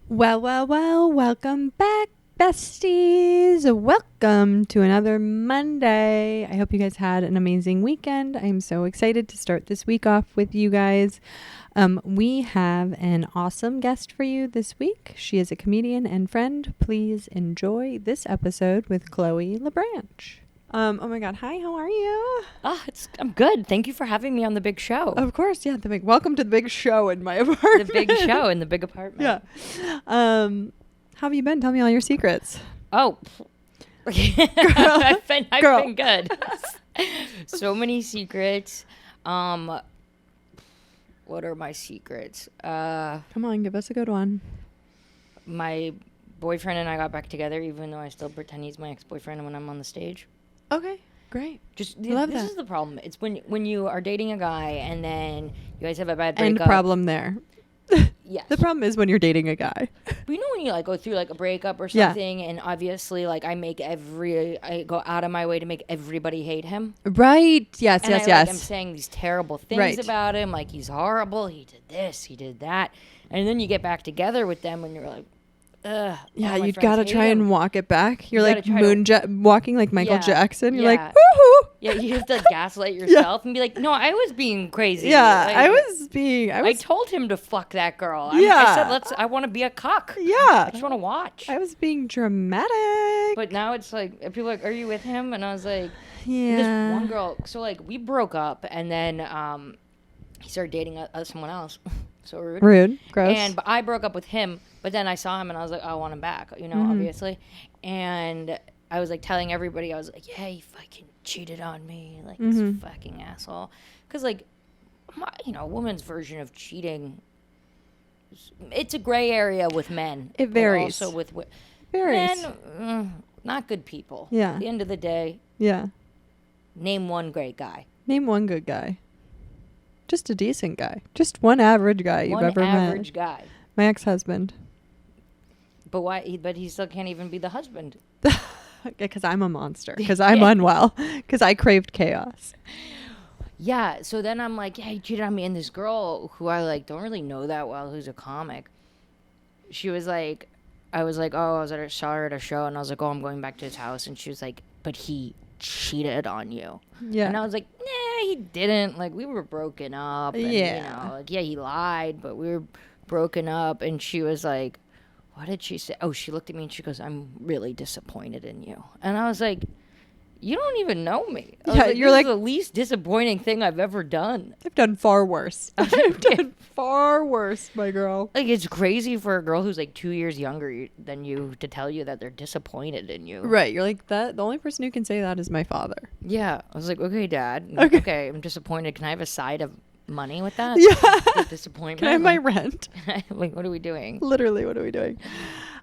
Well, welcome back, besties. Welcome to another Monday. I hope you guys had an amazing weekend. I'm so excited to start this week off with you guys. We have an awesome guest for you this week. She is a comedian and friend. Please enjoy this episode with Chloe LeBranch. Oh my God. Hi, how are you? I'm good. Thank you for having me on the big show. Of course, yeah. Welcome to the big show in my apartment. The big show in the big apartment. Yeah. How have you been? Tell me all your secrets. Oh, I've been good. So many secrets. What are my secrets? Come on, give us a good one. My boyfriend and I got back together, even though I still pretend he's my ex-boyfriend when I'm on the stage. Okay, great. This that. is the problem. It's when you are dating a guy and then you guys have a bad breakup. End problem there. Yes. The problem is when you're dating a guy. But you know when you like go through like a breakup or something, and obviously like I go out of my way to make everybody hate him. Right. Yes. And yes. I'm saying these terrible things about him, like he's horrible, he did this, he did that, and then you get back together with them, and you're like, ugh. Yeah, you gotta try and walk it back. You're like walking like Michael Jackson. You're like, woohoo! Yeah, you have to gaslight yourself and be like, no, I was being crazy. Yeah, like, I told him to fuck that girl. I said, I want to be a cuck. Yeah. I just want to watch. I was being dramatic. But now it's like, people are like, are you with him? And I was like, yeah. This one girl, so like we broke up, and then he started dating someone else. So rude. Rude. Gross. But I broke up with him, but then I saw him and I was like, I want him back, obviously. And I was like telling everybody, I was like, yeah, he fucking cheated on me, like this fucking asshole. Because like, a woman's version of cheating, it's a gray area with men. It varies. Also with varies. Men, not good people. Yeah. At the end of the day. Yeah. Name one great guy. Name one good guy. Just a decent guy. Just one average guy you've ever met. One average guy. My ex-husband. But why? But he still can't even be the husband. Because I'm a monster. Because I'm unwell. Because I craved chaos. Yeah. So then I'm like, yeah, he cheated on me. And this girl who I like don't really know that well, who's a comic, she was like, I was like, oh, saw her at a show, and I was like, oh, I'm going back to his house, and she was like, but he cheated on you. Yeah. And I was like, nah, he didn't. Like, we were broken up. And, he lied, but we were broken up. And she was like, what did she say? Oh, she looked at me and she goes, I'm really disappointed in you. And I was like, you don't even know me. You're like the least disappointing thing I've ever done. I've done far worse. I've done far worse, my girl. Like, it's crazy for a girl who's like 2 years younger than you to tell you that they're disappointed in you. Right. You're like, that. The only person who can say that is my father. Yeah. I was like, okay, Dad. Okay, I'm disappointed. Can I have a side of money with that? Yeah. Disappointment. Can I have my rent? Like, what are we doing? Literally, what are we doing?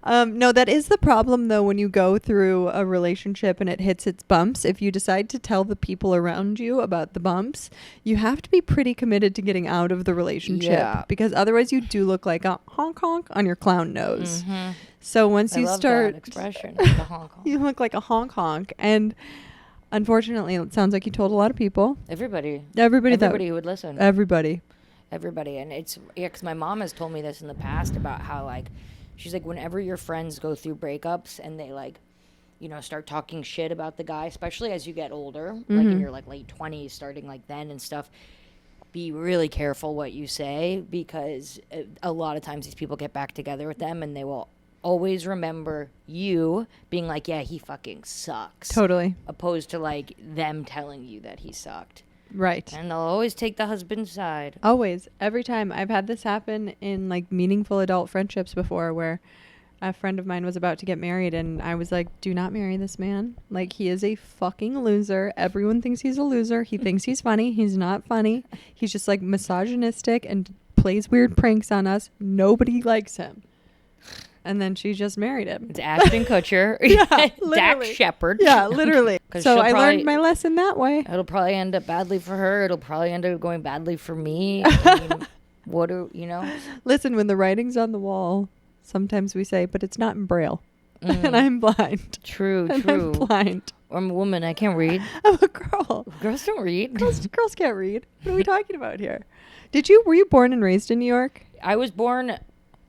No, that is the problem, though, when you go through a relationship and it hits its bumps. If you decide to tell the people around you about the bumps, you have to be pretty committed to getting out of the relationship. Yeah. Because otherwise you do look like a honk honk on your clown nose. Mm-hmm. So once you start... that expression, the honk honk. You look like a honk honk. And unfortunately, it sounds like you told a lot of people. Everybody who would listen. Everybody. And it's... Yeah, because my mom has told me this in the past about how, like... She's like, whenever your friends go through breakups and they like, start talking shit about the guy, especially as you get older, like in your like late 20s, starting like then and stuff, be really careful what you say, because a lot of times these people get back together with them and they will always remember you being like, yeah, he fucking sucks. Totally. Opposed to like them telling you that he sucked. Right. And they'll always take the husband's side. Always. Every time. I've had this happen in like meaningful adult friendships before, where a friend of mine was about to get married and I was like, do not marry this man. Like, he is a fucking loser. Everyone thinks he's a loser. He thinks he's funny. He's not funny. He's just like misogynistic and plays weird pranks on us. Nobody likes him. And then she just married him. It's Ashton Kutcher. Yeah, Dax Shepard. Yeah, literally. So I learned my lesson that way. It'll probably end up badly for her. It'll probably end up going badly for me. I mean, Listen, when the writing's on the wall, sometimes we say, but it's not in Braille. And I'm blind. True. I'm blind. I'm a woman. I can't read. I'm a girl. Girls don't read. Girls can't read. What are we talking about here? Were you born and raised in New York? I was born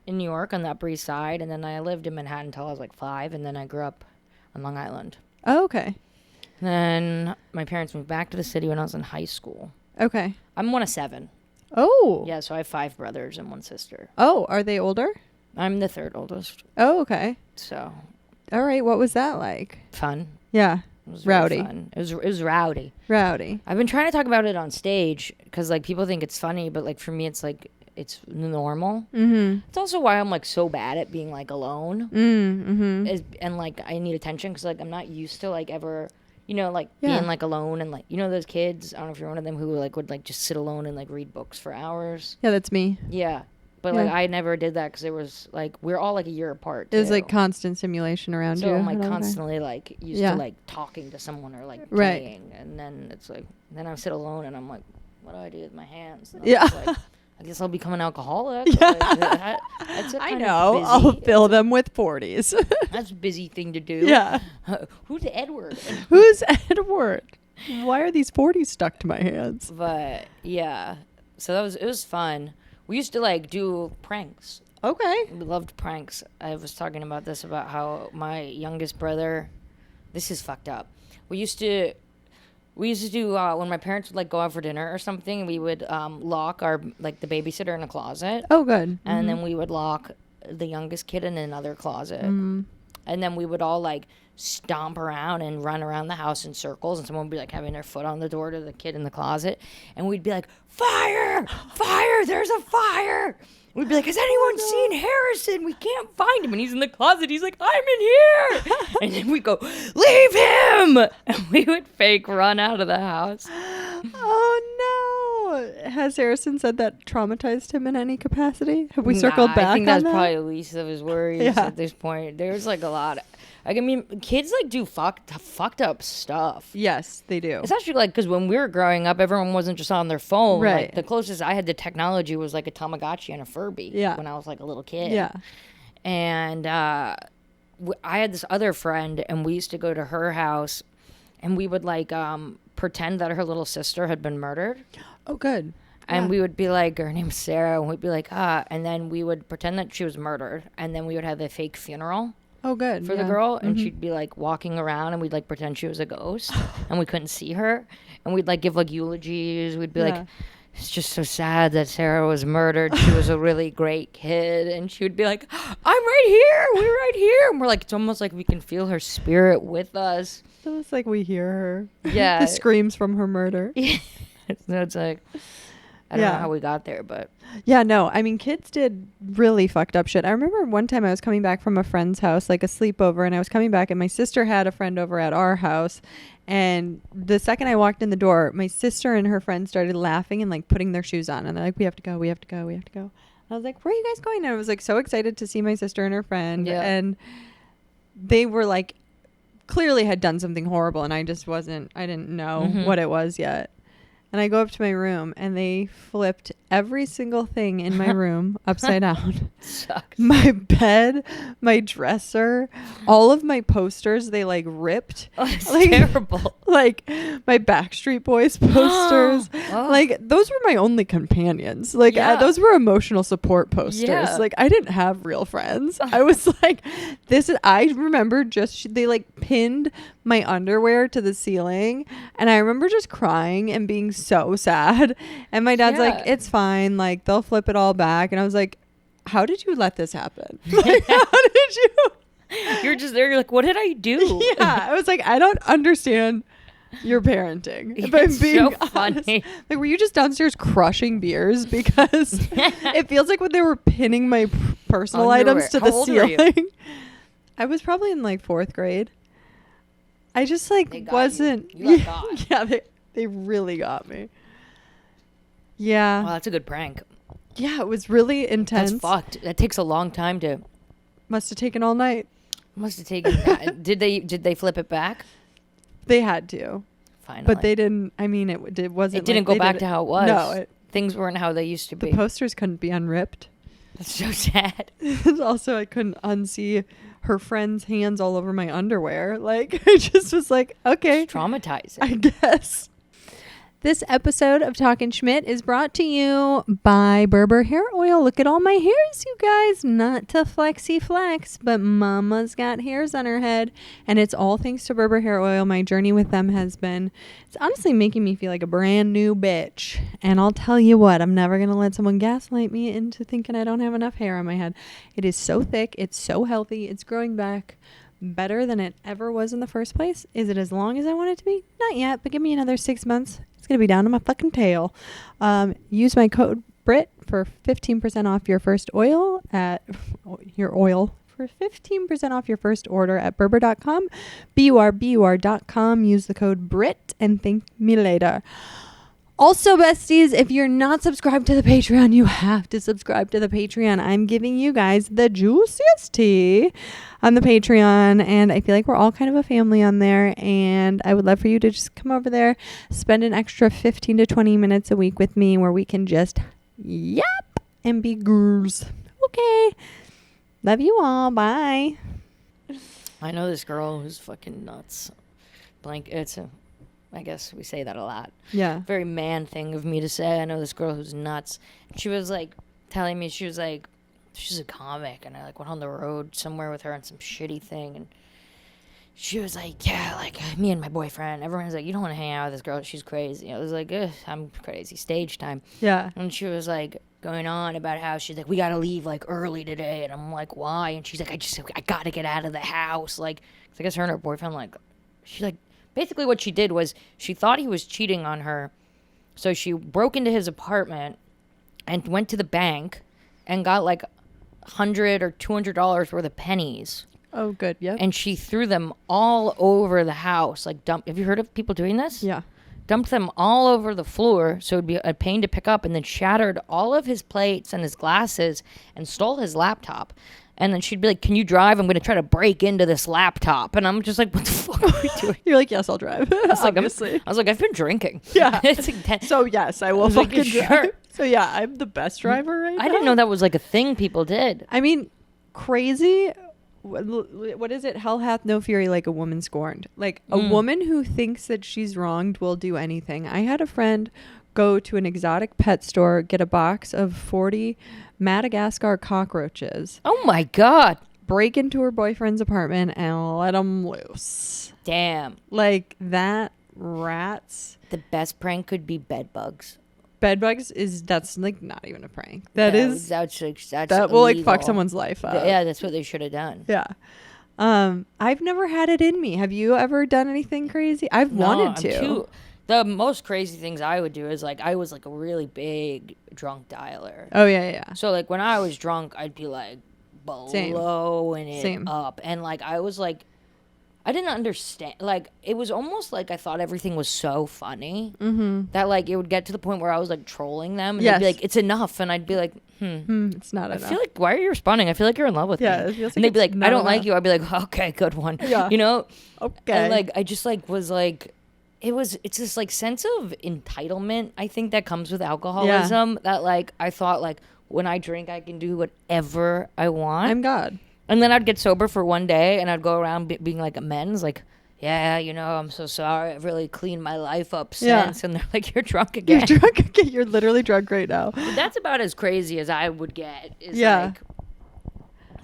in New York on the Upper East Side, and then I lived in Manhattan until I was like 5, and then I grew up on Long Island. Oh, okay. Then my parents moved back to the city when I was in high school. Okay. I'm one of 7. Oh. Yeah, so I have 5 brothers and 1 sister. Oh, are they older? I'm the 3rd oldest. Oh, okay. So. All right. What was that like? Fun. Yeah. It was rowdy. Really fun. It was rowdy. Rowdy. I've been trying to talk about it on stage because like people think it's funny, but like for me it's like it's normal. Mm-hmm. It's also why I'm like so bad at being like alone. Mm-hmm. And like I need attention because like I'm not used to like ever, you know, like being like alone and like, you know, those kids, I don't know if you're one of them who like would like just sit alone and like read books for hours. Yeah, that's me. Yeah. But like I never did that because it was like we're all like a year apart. It was like constant simulation around you. So I'm like constantly like used to like talking to someone or like playing, and then it's like then I sit alone and I'm like, what do I do with my hands? And I'm like, I guess I'll become an alcoholic. Yeah. Like, that's I know. I'll fill them with 40s. That's a busy thing to do. Yeah. Who's Edward? Who's Edward? Why are these 40s stuck to my hands? But yeah, so it was fun. We used to like do pranks. Okay. We loved pranks. I was talking about this about how my youngest brother, this is fucked up. We used to do when my parents would like go out for dinner or something, we would lock our like the babysitter in a closet. Oh, good. And then we would lock the youngest kid in another closet. And then we would all like stomp around and run around the house in circles, and someone would be like having their foot on the door to the kid in the closet, and we'd be like, fire, fire, there's a fire. We'd be like, has anyone seen Harrison? We can't find him. And he's in the closet. He's like, I'm in here. And then we go, leave him. And we would fake run out of the house. Oh, no. Has Harrison said that traumatized him in any capacity? Have we circled back I think on that's that? probably the least of his worries at this point. There's like a lot. Like, I mean, kids like do fucked up stuff. Yes, they do. Especially like because when we were growing up, everyone wasn't just on their phone. Right. Like, the closest I had to technology was like a Tamagotchi and a Furby. Yeah. When I was like a little kid. Yeah. And I had this other friend, and we used to go to her house, and we would like pretend that her little sister had been murdered. Oh, good. And we would be like, her name's Sarah, and we'd be like, and then we would pretend that she was murdered, and then we would have a fake funeral. Oh, good. For the girl, and she'd be like walking around, and we'd like pretend she was a ghost, and we couldn't see her, and we'd like give like eulogies. We'd be like, it's just so sad that Sarah was murdered. She was a really great kid. And she would be like, I'm right here, we're right here. And we're like, it's almost like we can feel her spirit with us. It's almost like we hear her. Yeah. The screams from her murder. Yeah. So it's like, I don't know how we got there, but yeah, no, I mean, kids did really fucked up shit. I remember one time I was coming back from a friend's house, like a sleepover, and I was coming back, and my sister had a friend over at our house, and the second I walked in the door, my sister and her friend started laughing and like putting their shoes on, and they're like, we have to go, we have to go, we have to go. And I was like, where are you guys going? And I was like so excited to see my sister and her friend, and they were like clearly had done something horrible, and I didn't know what it was yet. And I go up to my room, and they flipped every single thing in my room upside down. Sucks. My bed, my dresser, all of my posters, they like ripped. Oh, it's like, terrible. Like my Backstreet Boys posters. Oh. Like those were my only companions. Like those were emotional support posters. Yeah. Like I didn't have real friends. I was like, I remember they like pinned my underwear to the ceiling, and I remember just crying and being so sad. And my dad's like, it's fine, like they'll flip it all back. And I was like, how did you let this happen? Like, how did you? You're just there, you're like, what did I do? Yeah, I was like, I don't understand your parenting, if I'm being so honest. funny. Like, were you just downstairs crushing beers? Because it feels like when they were pinning my personal items to How the old were you? ceiling. I was probably in like 4th grade. I just like wasn't. You got caught. Yeah, they really got me. Yeah. Wow, that's a good prank. Yeah, it was really intense. That's fucked. That takes a long time to. Must have taken all night. Must have taken. Did they flip it back? They had to. Finally. But they didn't. I mean, it wasn't. It didn't like go back to how it was. No, things weren't how they used to the be. posters couldn't be unripped. That's so sad. Also, I couldn't unsee her friend's hands all over my underwear. Like, I just was like, okay, It's traumatizing. I guess. This episode of Talkin Schmitt is brought to you by Berber Hair Oil. Look at all my hairs, you guys. Not to flexy flex, but mama's got hairs on her head. And it's all thanks to Berber Hair Oil. My journey with them has been, it's honestly making me feel like a brand new bitch. And I'll tell you what, I'm never going to let someone gaslight me into thinking I don't have enough hair on my head. It is so thick. It's so healthy. It's growing back better than it ever was in the first place. Is it as long as I want it to be? Not yet, but give me another 6 months. It's going to be down to my fucking tail. Use my code Britt for 15% off your first oil at your oil for 15% off your first order at Berber.com, BUR.com. Use the code Britt and thank me later. Also, besties, if you're not subscribed to the Patreon, you have to subscribe to the Patreon. I'm giving you guys the juiciest tea on the Patreon, and I feel like we're all kind of a family on there, and I would love for you to just come over there, spend an extra 15 to 20 minutes a week with me where we can just yap and be girls. Okay. Love you all. Bye. I know this girl who's fucking nuts. I guess we say that a lot. Yeah. Very man thing of me to say. I know this girl who's nuts. She was like telling me, she's a comic, and I like went on the road somewhere with her on some shitty thing, and she was like, yeah, like me and my boyfriend, everyone's like, you don't want to hang out with this girl, she's crazy. I was like, I'm crazy, stage time. Yeah. And she was like going on about how she's like, we gotta leave like early today, and I'm like, why? And she's like, I gotta get out of the house. Like, 'cause I guess her and her boyfriend, like, she like, basically what she did was she thought he was cheating on her, so she broke into his apartment and went to the bank and got like $100 or $200 worth of pennies. Oh, good. Yep. And she threw them all over the house. Like, have you heard of people doing this? Yeah. Dumped them all over the floor, so it'd be a pain to pick up, and then shattered all of his plates and his glasses and stole his laptop. And then she'd be like, can you drive? I'm going to try to break into this laptop. And I'm just like, what the fuck are we doing? You're like, yes, I'll drive. Obviously. I was like, I've been drinking. Yeah. It's intense. So, yes, I will like, fucking sure. drive. So, yeah, I'm the best driver right now. I didn't know that was like a thing people did. I mean, crazy. What is it? Hell hath no fury like a woman scorned. Like, a woman who thinks that she's wronged will do anything. I had a friend go to an exotic pet store, get a box of 40 Madagascar cockroaches. Oh my God. Break into her boyfriend's apartment and let them loose. Damn. Like, that rats. The best prank could be bed bugs. Bed bugs that's like not even a prank. That's that will like fuck someone's life up. Yeah, that's what they should have done. Yeah. I've never had it in me. Have you ever done anything crazy? I've wanted to. The most crazy things I would do is like, I was like a really big drunk dialer. Oh yeah. So like when I was drunk, I'd be like blowing it up, and like I was like, I didn't understand. Like, it was almost like I thought everything was so funny that like it would get to the point where I was like trolling them, and they'd be like, it's enough, and I'd be like, it's not enough. I feel like, why are you responding? I feel like you're in love with me. It feels like, and they'd be like, I don't enough. like you. I'd be like, okay, good one. Yeah. You know? Okay. And like I just like was like, it's this like sense of entitlement, I think, that comes with alcoholism, that like I thought like when I drink I can do whatever I want. I'm God. And then I'd get sober for one day and I'd go around being like amends, like, yeah, you know, I'm so sorry, I've really cleaned my life up since. And they're like, you're drunk again. You're drunk again. You're literally drunk right now. But that's about as crazy as I would get, is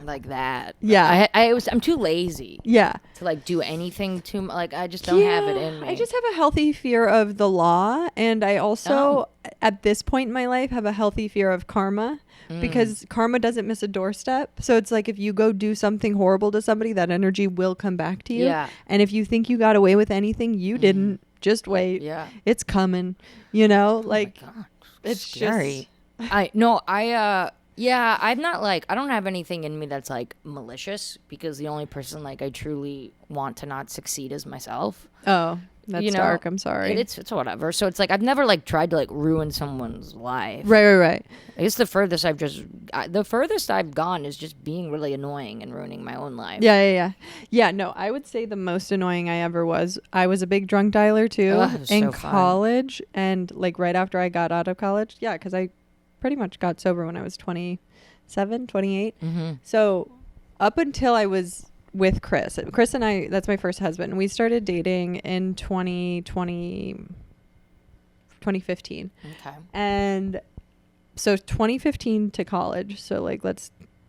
like that. Yeah. I'm too lazy. Yeah. To like do anything too much. Like I just don't have it in me. I just have a healthy fear of the law, and I also at this point in my life have a healthy fear of karma, because karma doesn't miss a doorstep. So it's like if you go do something horrible to somebody, that energy will come back to you. Yeah. And if you think you got away with anything, you didn't. Just wait. Yeah. It's coming. You know, like, oh my God. It's scary. I'm not like, I don't have anything in me that's like malicious, because the only person like I truly want to not succeed is myself. Oh, that's dark. I'm sorry. It's whatever. So it's like I've never like tried to like ruin someone's life. Right. I guess the furthest I've gone is just being really annoying and ruining my own life. Yeah. No, I would say the most annoying I ever was. I was a big drunk dialer too in college, and like right after I got out of college. Yeah, because I pretty much got sober when I was 27, 28. So up until I was with Chris and I, that's my first husband. We started dating in 2020. 2015. Okay. And so 2015 to college. So like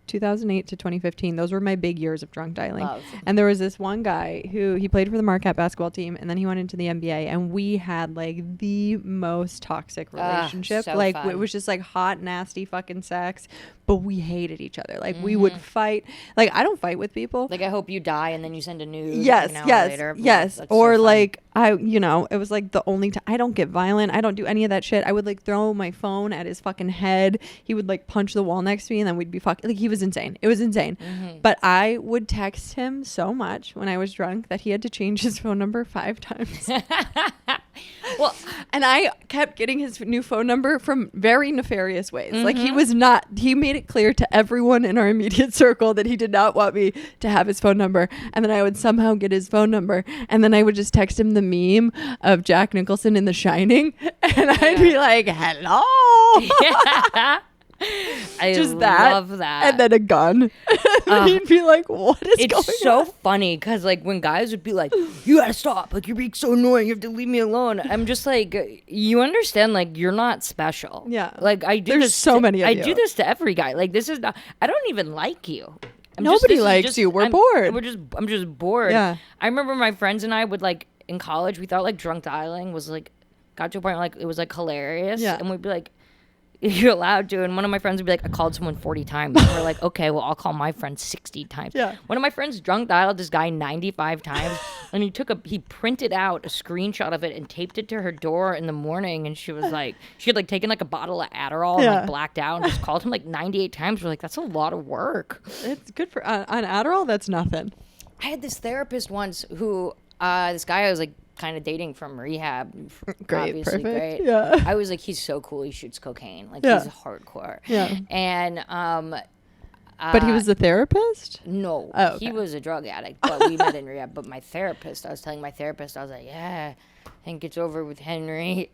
2008 to 2015. Those were my big years of drunk dialing. Love. And there was this one guy who he played for the Marquette basketball team, and then he went into the NBA, and we had like the most toxic relationship. So like fun. it was just like hot, nasty fucking sex, but we hated each other. Like we would fight. Like I don't fight with people. Like I hope you die, and then you send a nude. Yes, like an hour yes, later. yes. That's Or so fun. like it was like the only time I don't get violent. I don't do any of that shit. I would like throw my phone at his fucking head. He would like punch the wall next to me, and then we'd be fucking like he was insane. It was insane. But I would text him so much when I was drunk that he had to change his phone number 5 times. Well, And I kept getting his new phone number from very nefarious ways. Like he made it clear to everyone in our immediate circle that he did not want me to have his phone number. And then I would somehow get his phone number. And then I would just text him the meme of Jack Nicholson in The Shining. And I'd be like, hello. I Just love that. And then a gun. And he'd be like, what is going on? It's so funny because like when guys would be like, you gotta stop, like you're being so annoying, you have to leave me alone. I'm just like, you understand, like you're not special. Yeah. Like I do There's this so many of I you. do this to every guy. Like this is not, I don't even like you. Nobody likes you. We're bored. I'm just bored. Yeah. I remember my friends and I would like in college, we thought like drunk dialing was like, got to a point where, like it was like hilarious. Yeah. And we'd be like, you're allowed to. And one of my friends would be like, I called someone 40 times. And we're like, okay, well, I'll call my friend 60 times. Yeah. One of my friends drunk dialed this guy 95 times. And he printed out a screenshot of it and taped it to her door in the morning. And she was like, she had like taken like a bottle of Adderall and like blacked out and just called him like 98 times. We're like, that's a lot of work. It's good for, on Adderall, that's nothing. I had this therapist once who, this guy I was like, kind of dating from rehab. Great, Obviously perfect. great. Yeah. I was like, he's so cool. He shoots cocaine. Like Yeah. he's hardcore. Yeah. And But he was a therapist? no, Oh, he okay. was a drug addict. But we met in rehab. But my therapist, I was telling my therapist, I was like, yeah, I think it's over with Henry.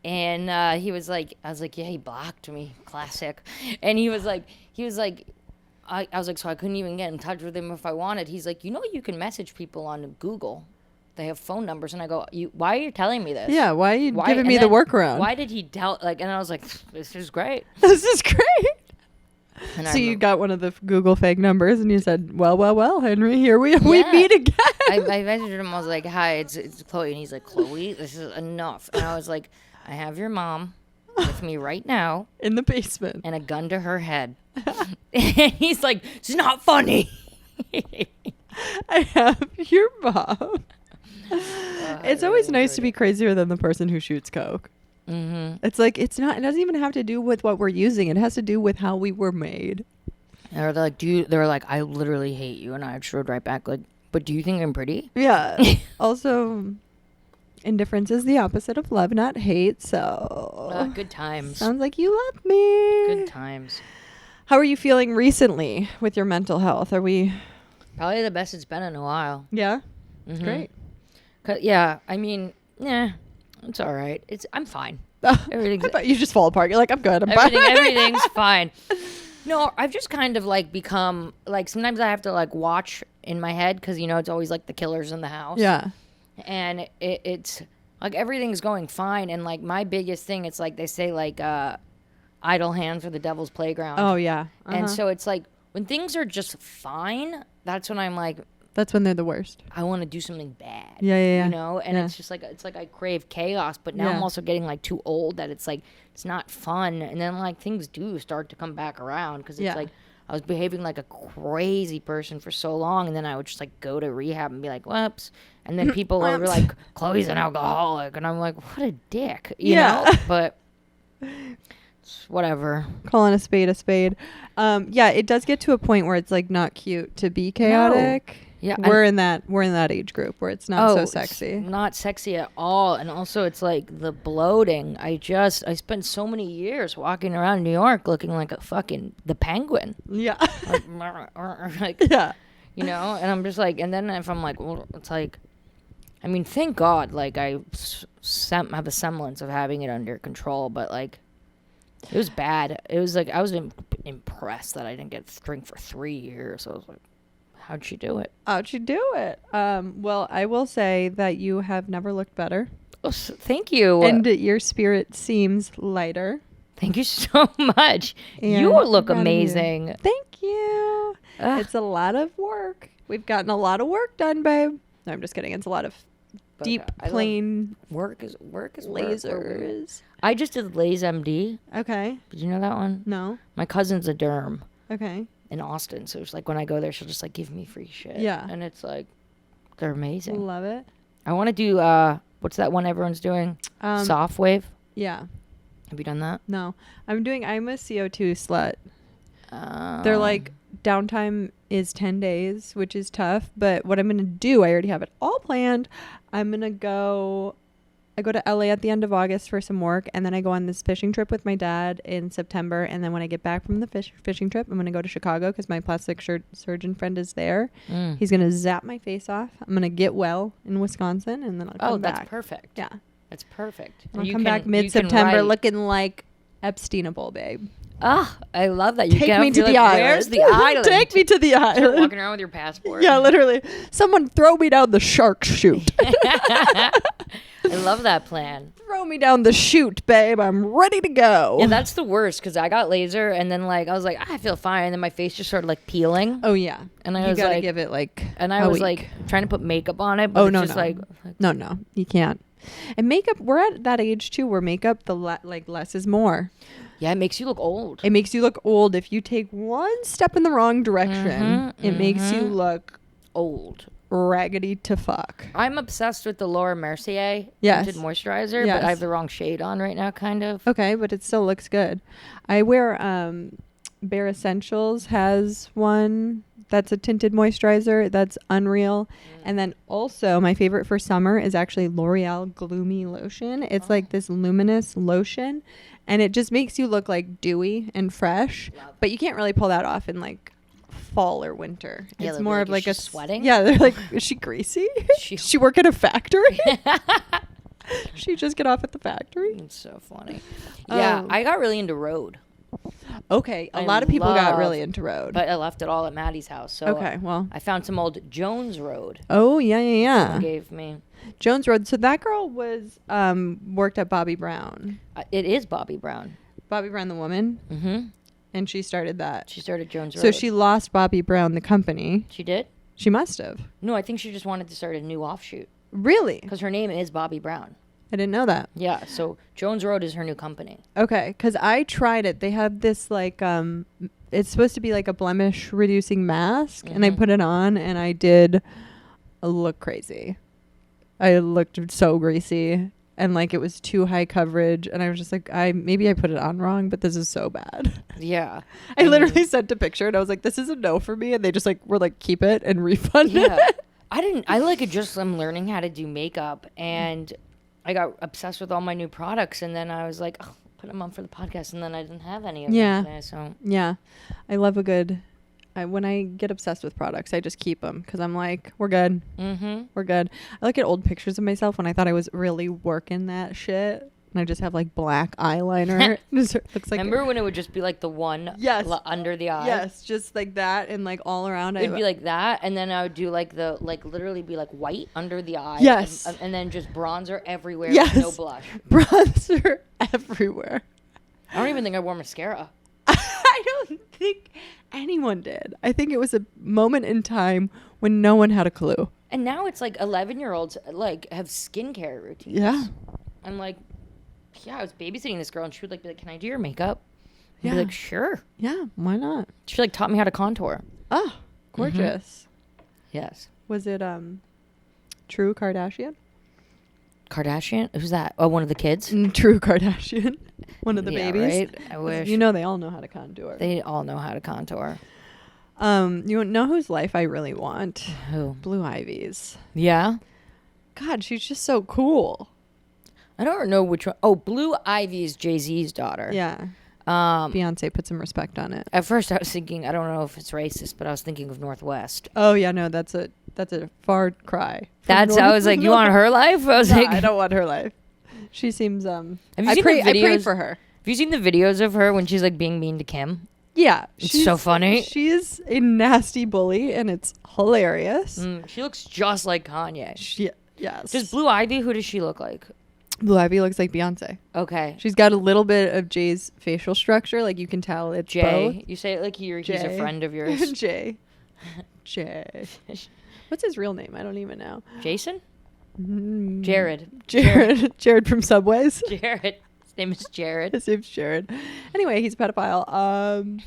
And he was like, I was like, yeah, he blocked me. Classic. And he was like, I was like, so I couldn't even get in touch with him if I wanted. He's like, you can message people on Google. They have phone numbers. And I go, why are you telling me this? Yeah, why are you giving and me the then workaround? Why did he tell, like, and I was like, this is great. This is great. And So you got one of the Google fake numbers and you said, well, Henry, here we meet again. I messaged him. I was like, hi, it's Chloe. And he's like, Chloe, this is enough. And I was like, I have your mom with me right now In the basement. and a gun to her head. And he's like, it's not funny. I have your mom. It's always nice to be crazier than the person who shoots coke. Mm-hmm. It's like, it doesn't even have to do with what we're using. It has to do with how we were made. They're like, they're like, I literally hate you. And I just wrote right back, like, but do you think I'm pretty? Yeah. Also, indifference is the opposite of love, not hate. So Good times. sounds like you love me. Good times. How are you feeling recently with your mental health? Are we... Probably the best it's been in a while. Yeah? Mhm. Great. Yeah, I mean, it's all right. I'm fine. Everything's You just fall apart. You're like, I'm good. I'm fine. everything's fine. No, I've just kind of like become like sometimes I have to like watch in my head because it's always like the killers in the house. Yeah. And it's like everything's going fine, and like my biggest thing, it's like they say like idle hands are the devil's playground. Oh, yeah. And so it's like when things are just fine, that's when I'm like, That's when they're the worst. I want to do something bad. Yeah. And Yeah. it's just like I crave chaos, but now I'm also getting like too old that it's like it's not fun, and then like things do start to come back around because it's like I was behaving like a crazy person for so long, and then I would just like go to rehab and be like, whoops, and then people were like, Chloe's an alcoholic, and I'm like, what a dick, you know? But it's whatever. Calling a spade a spade. Yeah, it does get to a point where it's like not cute to be chaotic. Yeah, we're in that age group where it's not so it's sexy. not sexy at all. And also it's like the bloating. I spent so many years walking around New York looking like a fucking the Penguin. Yeah. Like, Yeah. and I'm just like, and then if I'm like, well, it's like, I mean, thank God, like I have a semblance of having it under control, but like it was bad. It was like I was impressed that I didn't get drink for 3 years. I was like, how'd she do it? How'd you do it? Well, I will say that you have never looked better. Oh, thank you. And your spirit seems lighter. Thank you so much. And You look proud of you. amazing. Thank you. Ugh. It's a lot of work. We've gotten a lot of work done, babe. No, I'm just kidding. It's a lot of deep, I love plain work is work. lasers. I just did Lays MD. Okay. Did you know that one? No. My cousin's a derm Okay. in Austin, so it's like when I go there, she'll just like give me free shit. Yeah. And it's like they're amazing. Love it. I want to do what's that one everyone's doing? Soft wave. Yeah. Have you done that? No. I'm a CO2 slut. They're like, downtime is 10 days, which is tough. But what I'm going to do, I already have it all planned. I go to LA at the end of August for some work. And then I go on this fishing trip with my dad in September. And then when I get back from the fishing trip, I'm going to go to Chicago because my plastic surgeon friend is there. He's going to zap my face off. I'm going to get well in Wisconsin. And then I'll come back. Oh, that's perfect. Yeah. That's perfect. I'll come back mid-September looking like Epsteinable, babe. Ah, I love that. Take me to the island. Where's the island? Take me to the Start island. walking around with your passport. Yeah, literally. Someone throw me down the shark chute. I love that plan. Throw me down the chute, babe. I'm ready to go. Yeah, that's the worst because I got laser and then like I was like I feel fine and then my face just started like peeling. Oh yeah. And I you was gotta like, give it like. and I a was week. like trying to put makeup on it, but Oh it's no, just no. like No, you can't. And makeup, we're at that age too where makeup, like less is more. yeah, it makes you look old. It makes you look old. If you take one step in the wrong direction, it makes you look Old. raggedy to fuck. I'm obsessed with the Laura Mercier Yes. tinted moisturizer, Yes. but I have the wrong shade on right now, kind of. Okay, but it still looks good. I wear Bare Essentials has one that's a tinted moisturizer that's unreal. And then also my favorite for summer is actually L'Oreal Gloomy Lotion. It's like this luminous lotion and it just makes you look like dewy and fresh. But you can't really pull that off in like fall or winter. Yeah, It's they'll be more like, of like "Is a she sweating?" Yeah, they're like, is she greasy? She work at a factory? She just get off at the factory? It's so funny. Yeah, Oh. I got really into Rhode, Okay, a I lot of people got love- really into Rhode. but I left it all at Maddie's house. So Okay, well. I found some old Jones Road. Oh, yeah. Someone gave me. Jones Road. So that girl was worked at Bobby Brown. It is Bobby Brown. Bobby Brown, the woman. Mm-hmm. And she started that. She started Jones Road. So she lost Bobby Brown, the company. She did? She must have. No, I think she just wanted to start a new offshoot Really? because her name is Bobby Brown. I didn't know that. Yeah, so Jones Road is her new company. Okay, because I tried it. They have this like it's supposed to be like a blemish reducing mask, and I put it on, and I did look crazy. I looked so greasy, and like it was too high coverage, and I was just like, maybe I put it on wrong, but this is so bad. Yeah. I literally sent a picture, and I was like, this is a no for me, and they just like were like, keep it and refund Yeah. it. I like it just I'm learning how to do makeup and I got obsessed with all my new products and then I was like, oh, put them on for the podcast and then I didn't have any of Yeah. them today, so Yeah, I love a good. When I get obsessed with products, I just keep them because I'm like, we're good. We're good. I look at old pictures of myself when I thought I was really working that shit, and I just have like black eyeliner. It just looks like. remember when it would just be like the one Yes. under the eye? Yes, just like that, and like all around. It'd be like that, and then I would do like the literally be like white under the eye. Yes. and then just bronzer everywhere. Yes. With no blush. Bronzer everywhere. I don't even think I wore mascara. I don't think anyone did. I think it was a moment in time when no one had a clue. And now it's like 11-year-olds like have skincare routines. Yeah. I'm like, yeah, I was babysitting this girl, and she would like be like, "Can I do your makeup?" I'd Yeah. be like, "Sure." Yeah. Why not? She like taught me how to contour. Oh, gorgeous. Yes. Was it True Kardashian? Kardashian? Who's that? Oh, one of the kids? True Kardashian. One of the Yeah, babies. right? I wish. You know they all know how to contour. They all know how to contour. You know whose life I really want? Who? Blue Ivy's. Yeah? God, she's just so cool. I don't know which one. Oh, Blue Ivy is Jay-Z's daughter. Yeah. Um, Beyonce put some respect on it. at first I was thinking, I don't know if it's racist, but I was thinking of Northwest. Oh yeah, no, that's a far cry. I was like, you want her life? I was Nah, like, I don't want her life. She seems Have you I seen pray the videos? I pray for her. Have you seen the videos of her when she's like being mean to Kim? Yeah, It's so funny. She's a nasty bully, and it's hilarious. She looks just like Kanye. Yes. Does Blue Ivy, who does she look like? Blue Ivy looks like Beyonce. Okay. She's got a little bit of Jay's facial structure. Like, you can tell it's Jay. both. You say it like he's a Jay. friend of yours. Jay. What's his real name? I don't even know. Jason? Mm. Jared from Subways. Jared. His name is Jared. His name's Jared. Anyway, he's a pedophile.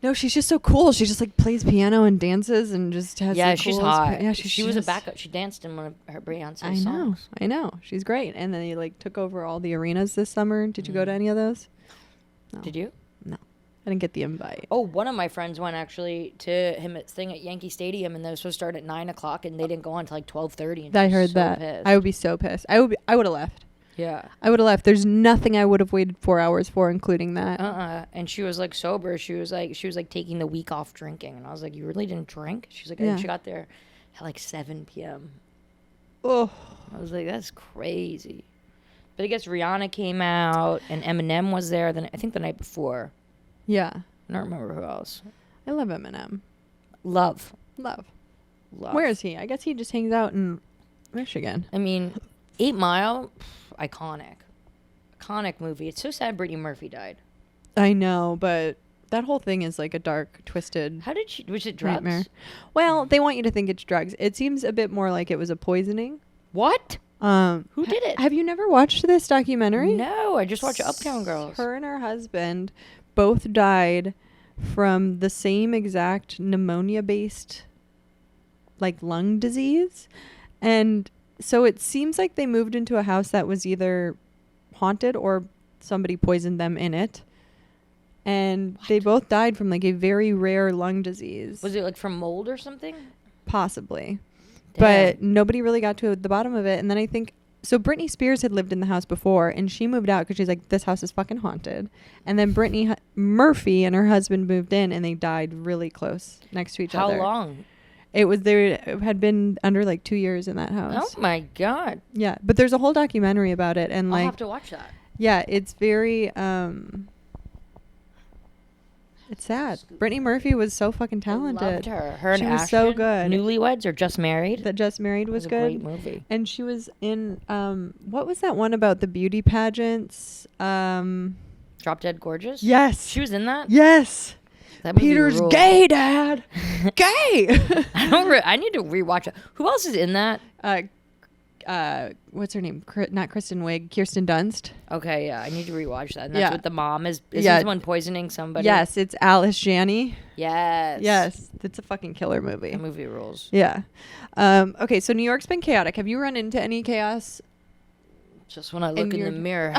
No, she's just so cool. She just like plays piano and dances and just has. Yeah, the she's coolest hot. Yeah, she was a backup. She danced in one of her Beyonce songs. I know. She's great. And then he like took over all the arenas this summer. Did you go to any of those? No. Did you? No, I didn't get the invite. Oh, one of my friends went actually to him at thing at Yankee Stadium, and they were supposed to start at 9:00, and they didn't go on until like 12:30. I heard that. Pissed. I would be so pissed. I would have left. Yeah. I would have left. There's nothing I would have waited 4 hours for, including that. And she was like sober. She was like taking the week off drinking, and I was like, you really didn't drink? She's like, Yeah. she got there at like 7 p.m. Oh, I was like, that's crazy. But I guess Rihanna came out, and Eminem was there. Then I think the night before. yeah. I don't remember who else. I love Eminem. Love. Where is he? I guess he just hangs out in Michigan. I mean, 8 Mile, iconic movie. It's so sad Brittany Murphy died. I know, but that whole thing is like a dark, twisted. How did she? Was it drugs? Nightmare. Well, they want you to think it's drugs. It seems a bit more like it was a poisoning. What? Who did it? Have you never watched this documentary? No, I just watched Uptown Girls. Her and her husband both died from the same exact pneumonia-based, like, lung disease. And so it seems like they moved into a house that was either haunted or somebody poisoned them in it. And they both died from, like, a very rare lung disease. Was it, like, from mold or something? Possibly. Damn. But nobody really got to the bottom of it. And then I think, so Britney Spears had lived in the house before, and she moved out because she's like, this house is fucking haunted. And then Brittany Murphy and her husband moved in, and they died really close next to each other. How long? It had been under like 2 years in that house. Oh my God. Yeah, but there's a whole documentary about it, and like, I'll have to watch that. yeah, it's very it's sad. Brittany Murphy was so fucking talented. I loved her. Her and She was Ashton, so good. Newlyweds or Just Married? That Just Married was a good. great movie. And she was in what was that one about the beauty pageants? Drop Dead Gorgeous? Yes. She was in that? Yes. That movie Peter's ruled. gay, Dad. Gay. I need to rewatch it. Who else is in that? What's her name? Not Kristen Wiig. Kirsten Dunst. Okay, yeah, I need to rewatch that. And that's Yeah. what the mom is. Is Yeah. someone poisoning somebody? Yes, it's Alice Janney. Yes. Yes, it's a fucking killer movie. That movie rules. Yeah. Okay, so New York's been chaotic. Have you run into any chaos? Just when I look in the mirror.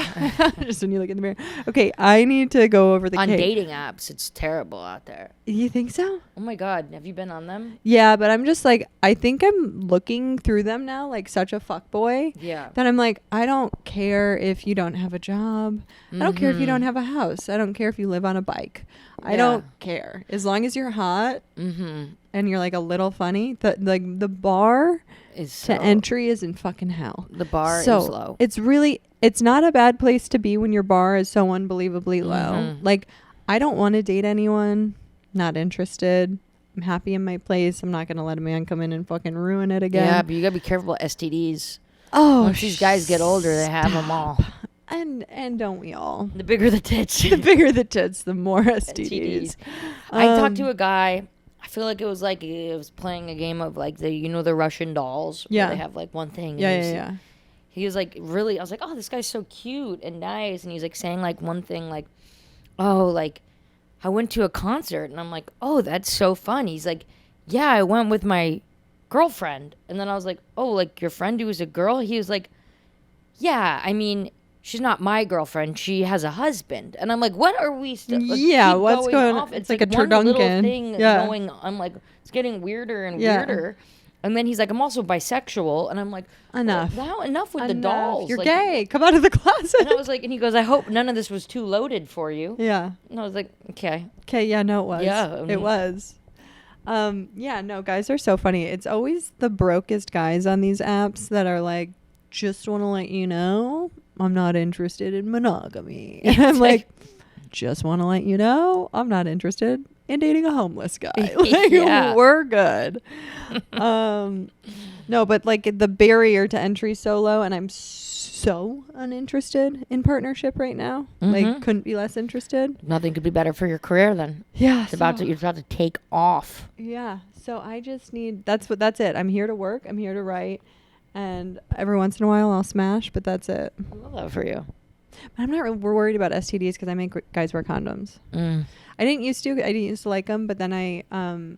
Just when you look in the mirror. Okay, I need to go over the On dating apps, it's terrible out there. You think so? Oh my God, have you been on them? Yeah, but I'm just like, I think I'm looking through them now like such a fuckboy. Yeah. That I'm like, I don't care if you don't have a job. I don't care if you don't have a house. I don't care if you live on a bike. I don't care. As long as you're hot and you're like a little funny, the bar to entry is in fucking hell. The bar so is low. It's not a bad place to be when your bar is so unbelievably low. Like, I don't want to date anyone. Not interested. I'm happy in my place. I'm not going to let a man come in and fucking ruin it again. Yeah, but you gotta be careful with STDs. Oh, once these guys get older, they have them all. And don't we all? The bigger the tits. The bigger the tits, the more STDs. I talked to a guy. I feel like it was playing a game of like the Russian dolls. Yeah. Where they have like one thing. Yeah. He was like really. I was like, oh, this guy's so cute and nice, and he's like saying like one thing like, oh, like I went to a concert, and I'm like, oh, that's so fun. He's like, yeah, I went with my girlfriend, and then I was like, oh, like your friend who was a girl. He was like, yeah, I mean, she's not my girlfriend. She has a husband. And I'm like, what are we still? Like, yeah, keep what's going off? on? It's like a one little turduncan. thing going. I'm like, it's getting weirder and weirder. And then he's like, I'm also bisexual. And I'm like, enough. Well, enough with the dolls. You're like, gay. Come out of the closet. And I was like, and he goes, I hope none of this was too loaded for you. Yeah. And I was like, okay. Okay. Yeah. No, it was. Yeah. It was. Yeah. No, guys are so funny. It's always the brokest guys on these apps that are like, just want to let you know, I'm not interested in monogamy. And I'm like, just want to let you know, I'm not interested in dating a homeless guy. Like, Yeah. we're good. No, but like the barrier to entry is so low, and I'm so uninterested in partnership right now. Like, couldn't be less interested. Nothing could be better for your career then. Yeah, You're about to take off. Yeah, so I just need. That's it. I'm here to work. I'm here to write, and every once in a while I'll smash, but that's it. I love that for you. But I'm not really worried about STDs because I make guys wear condoms. I didn't used to like them, but then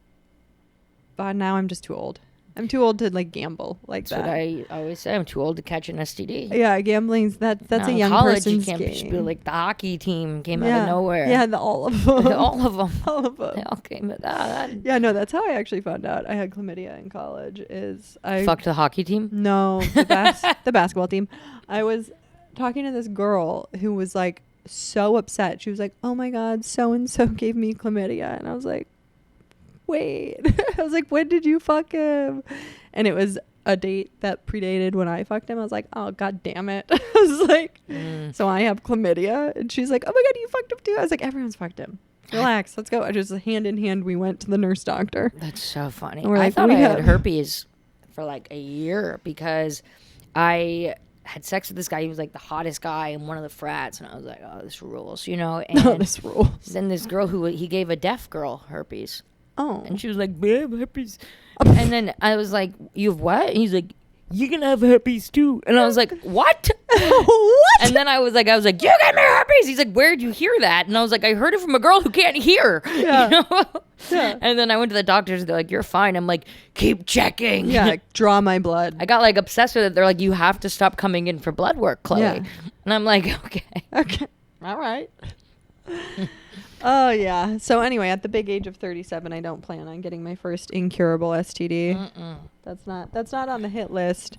but now I'm just too old. I'm too old to like gamble like That's that. what I always say. I'm too old to catch an STD. Yeah, gambling's that's Now a in young college, person's you can't game. just be like the hockey team came out of nowhere. Yeah, all of them. All of them. All of them. They all came out. That. Yeah, no, that's how I actually found out I had chlamydia in college. Is I Fucked the hockey team? No, the basketball team. I was talking to this girl who was like so upset. She was like, "Oh my God, so and so gave me chlamydia," and I was like, "Wait," I was like, "When did you fuck him?" And it was a date that predated when I fucked him. I was like, "Oh God damn it!" I was like, "So I have chlamydia," and she's like, "Oh my God, you fucked him too." I was like, "Everyone's fucked him. Relax, let's go." I just hand in hand we went to the nurse doctor. That's so funny. And we're I like, thought "We I had have-" herpes for like a year because I had sex with this guy. He was like the hottest guy in one of the frats, and I was like, "Oh, this rules," you know. And Oh, this rules. then this girl he gave a deaf girl herpes, Oh, and she was like, "Babe, herpes." And then I was like, "You have what?" And he's like, "You can have herpes too." And I was like, "What?" what? And then I was like, "You got me herpes." He's like, "Where'd you hear that?" And I was like, "I heard it from a girl who can't hear." Yeah. You know? Yeah. And then I went to the doctors. They're like, "You're fine." I'm like, "Keep checking." Yeah, like, draw my blood. I got like obsessed with it. They're like, "You have to stop coming in for blood work, Chloe." Yeah. And I'm like, "Okay." Okay. All right. Oh, yeah. So anyway, at the big age of 37, I don't plan on getting my first incurable STD. That's not on the hit list.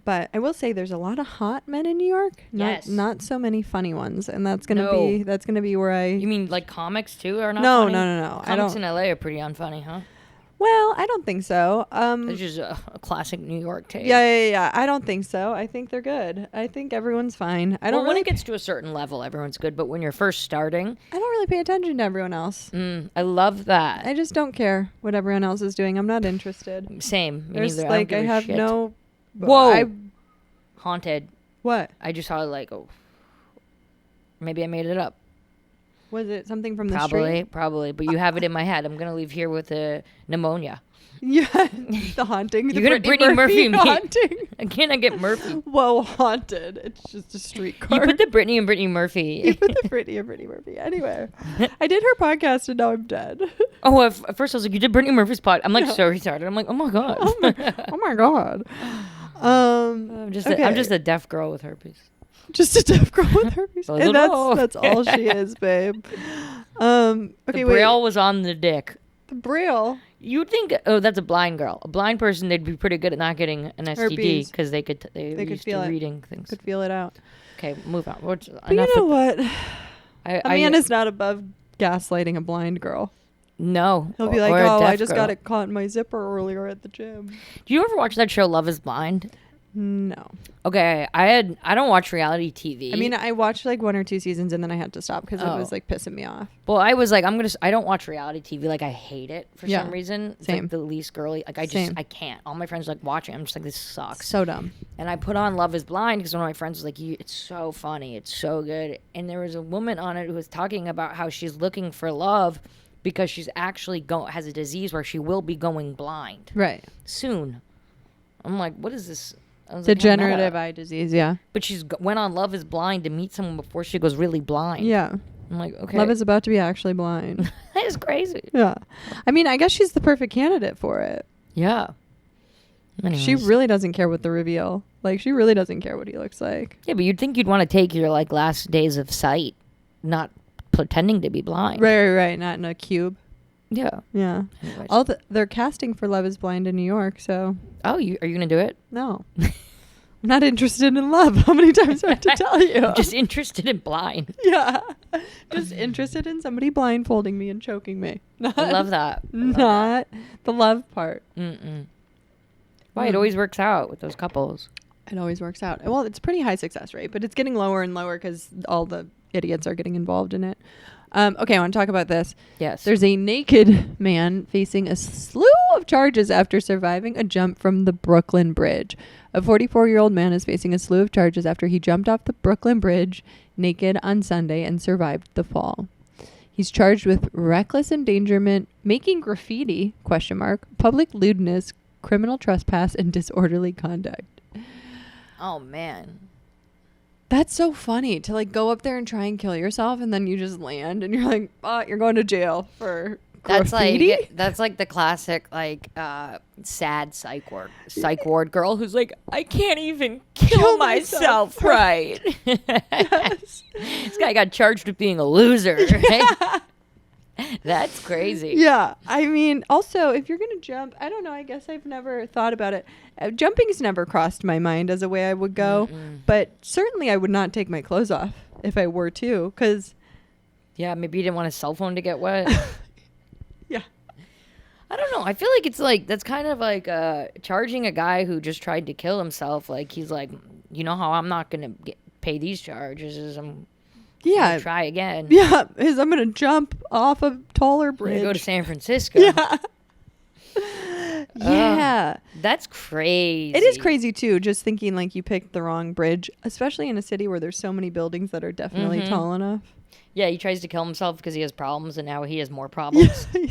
But I will say there's a lot of hot men in New York. Yes. Not so many funny ones, and that's gonna be where I. You mean like comics too are not No, funny? no. I Comics don't. in LA are pretty unfunny, huh? Well, I don't think so. It's just a classic New York take. Yeah. I don't think so. I think they're good. I think everyone's fine. When it gets to a certain level, everyone's good. But when you're first starting, I don't really pay attention to everyone else. I love that. I just don't care what everyone else is doing. I'm not interested. Same. Me There's neither. like don't I give a have shit. no. Whoa. Haunted. What I just saw like, oh, maybe I made it up. was it? Something from the street? Probably. But you have it in my head. I'm gonna leave here with a pneumonia. Yeah, the haunting. You're gonna Brittany Murphy me. haunting. Again, I get Murphy. Whoa, haunted! It's just a streetcar. You put the Brittany and Brittany Murphy. You put the Brittany and Brittany Murphy. Anyway, I did her podcast and now I'm dead. Oh, at first I was like, you did Brittany Murphy's pod. I'm like so retarded. I'm like, oh my god. Oh my god. I'm just a deaf girl with herpes. Just a deaf girl with herpes, and no. that's all she is, babe. Okay, The wait. braille was on the dick. The braille. You'd think, oh, that's a blind girl. A blind person, they'd be pretty good at not getting an STD Herpes. because they could feel it. reading things. Could feel it out. Okay, move on. But you know what? A man is not above gaslighting a blind girl. No. He'll be like, or a "Oh, deaf I just girl. got it caught in my zipper earlier at the gym." Do you ever watch that show Love is Blind? No. Okay, I don't watch reality TV. I mean, I watched like 1 or 2 seasons and then I had to stop because it was like pissing me off. well, I was like, I don't watch reality TV. Like, I hate it for Yeah, some reason. It's same. like the least girly. Like, I can't. All my friends are like watching. I'm just like, this sucks. So dumb. And I put on Love is Blind because one of my friends was like, it's so funny. It's so good. And there was a woman on it who was talking about how she's looking for love because she's actually has a disease where she will be going blind Right. soon. I'm like, what is this? I was Degenerative like, eye disease. Yeah. but she's went on Love is Blind to meet someone before she goes really blind. Yeah. I'm like, okay. Love is about to be actually blind. That is crazy. Yeah. I mean, I guess she's the perfect candidate for it. Yeah. She Anyways. really doesn't care what the reveal. Like, she really doesn't care what he looks like. Yeah, but you'd think you'd want to take your like last days of sight, not pretending to be blind. Right. Not in a cube. Yeah. Yeah. Anyways. They're casting for Love is Blind in New York, so Oh, are you gonna do it? no. I'm not interested in love. How many times do I have to tell you? I'm just interested in blind. Yeah. Just interested in somebody blindfolding me and choking me. I love that. Not the love part. Why it always works out with those couples. It always works out. Well, it's pretty high success rate, but it's getting lower and lower because all the idiots are getting involved in it. Okay, I want to talk about this. Yes. There's a naked man facing a slew of charges after surviving a jump from the Brooklyn Bridge. A 44-year-old man is facing a slew of charges after he jumped off the Brooklyn Bridge naked on Sunday and survived the fall. He's charged with reckless endangerment, making graffiti, public lewdness, criminal trespass, and disorderly conduct. Oh, man. That's so funny to like go up there and try and kill yourself, and then you just land and you're like, oh, you're going to jail for graffiti? That's like the classic like sad psych ward girl who's like, I can't even kill myself right. Yes. This guy got charged with being a loser, right? That's crazy. Yeah. I mean, also, if you're going to jump, I don't know. I guess I've never thought about it. Jumping's never crossed my mind as a way I would go. But certainly I would not take my clothes off if I were to. Because... yeah, maybe you didn't want a cell phone to get wet. Yeah. I don't know. I feel like it's like, that's kind of like charging a guy who just tried to kill himself. Like, he's like, you know how I'm not going to pay these charges is I'm... yeah. Try again. Yeah. I'm going to jump off a taller bridge. Go to San Francisco. Yeah. Yeah. That's crazy. It is crazy, too, just thinking like you picked the wrong bridge, especially in a city where there's so many buildings that are definitely tall enough. Yeah, he tries to kill himself because he has problems, and now he has more problems. Yeah,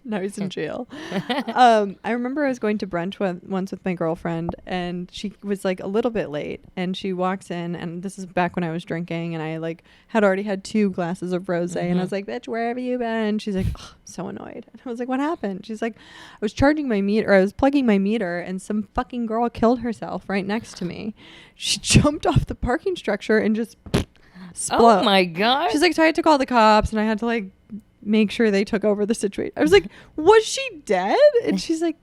now he's in jail. I remember I was going to brunch once with my girlfriend, and she was like a little bit late, and she walks in, and this is back when I was drinking, and I like had already had 2 glasses of rosé, and I was like, bitch, where have you been? And she's like, oh, I'm so annoyed. And I was like, what happened? She's like, I was charging my meter, I was plugging my meter, and some fucking girl killed herself right next to me. She jumped off the parking structure and just... explode. Oh my god. She's like, so I had to call the cops, and I had to like make sure they took over the situation. I was like, was she dead? And she's like,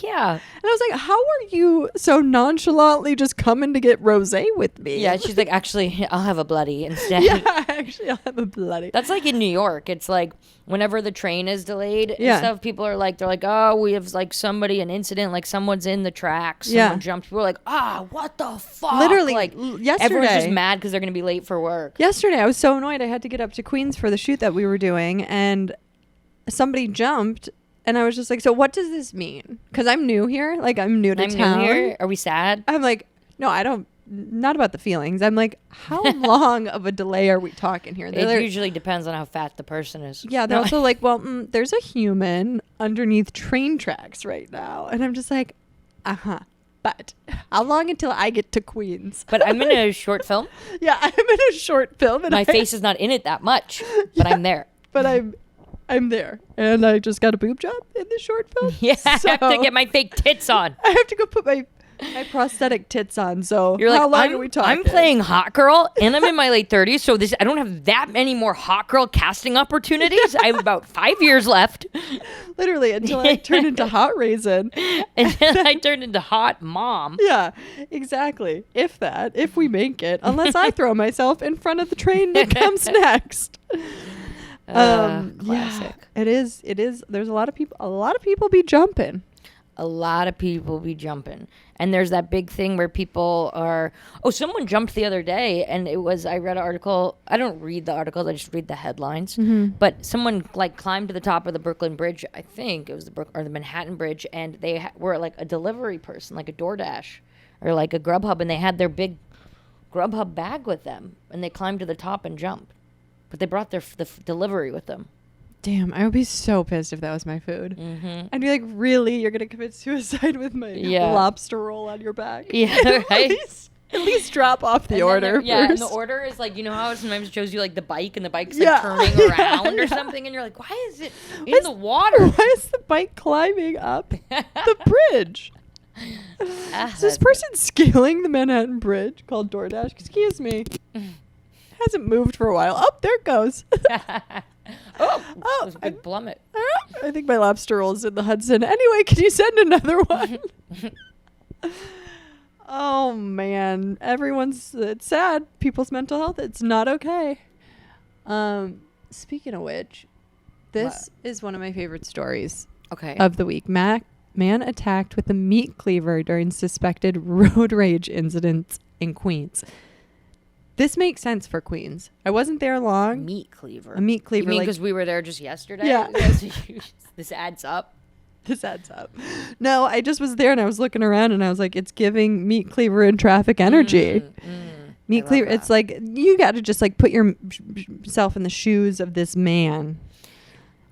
yeah. And I was like, how are you so nonchalantly just coming to get rosé with me? Yeah, she's like, actually, I'll have a bloody instead. Yeah, actually, I'll have a bloody. That's like in New York. It's like whenever the train is delayed and stuff, people are like, they're like, oh, we have like an incident, like someone's in the tracks. Someone jumped. People are like, what the fuck? Literally, like yesterday. Everyone's just mad because they're going to be late for work. Yesterday, I was so annoyed. I had to get up to Queens for the shoot that we were doing, and somebody jumped. And I was just like, so what does this mean? Because I'm new here. Like, I'm new to town. New here. Are we sad? I'm like, no, I don't. Not about the feelings. I'm like, how long of a delay are we talking here? It usually depends on how fat the person is. Yeah, they're also like, well, there's a human underneath train tracks right now. And I'm just like, but how long until I get to Queens? But I'm in a short film. Yeah, I'm in a short film. And my face is not in it that much, but I'm there. But I'm there, and I just got a boob job in the short film. Yeah, so I have to get my fake tits on. I have to go put my prosthetic tits on. So you're like, how long are we talking? I'm playing hot girl, and I'm in my late 30s, so I don't have that many more hot girl casting opportunities. I have about 5 years left. Literally, until I turn into hot raisin. And then I turn into hot mom. Yeah, exactly. If we make it, unless I throw myself in front of the train that comes next. Classic. Yeah, it is. There's a lot of people be jumping. A lot of people be jumping. And there's that big thing where people are... Oh, someone jumped the other day, and it was... I read an article. I don't read the articles. I just read the headlines. Mm-hmm. But someone, like, climbed to the top of the Brooklyn Bridge. I think it was the Manhattan Bridge. And they were, like, a delivery person, like a DoorDash or, like, a Grubhub. And they had their big Grubhub bag with them. And they climbed to the top and jumped. But they brought the delivery with them. Damn, I would be so pissed if that was my food. Mm-hmm. I'd be like, really? You're going to commit suicide with my lobster roll on your back? Yeah, right? At least drop off the order first. Yeah, and the order is like, you know how it sometimes shows you like the bike and the bike's like turning around or something? And you're like, why is it in the water? Why is the bike climbing up the bridge? Is this person scaling the Manhattan Bridge called DoorDash? Excuse me. Hasn't moved for a while. Oh, there it goes. It was a big plummet. I think my lobster roll is in the Hudson. Anyway, can you send another one? Oh, man. It's sad. People's mental health, it's not okay. Speaking of which, this is one of my favorite stories of the week. Man attacked with a meat cleaver during suspected road rage incidents in Queens. This makes sense for Queens. I wasn't there long. A meat cleaver. You mean because we were there just yesterday? Yeah. This adds up. This adds up. No, I just was there and I was looking around and I was like, it's giving meat cleaver and traffic energy. Meat cleaver. It's like, you got to just like put yourself in the shoes of this man.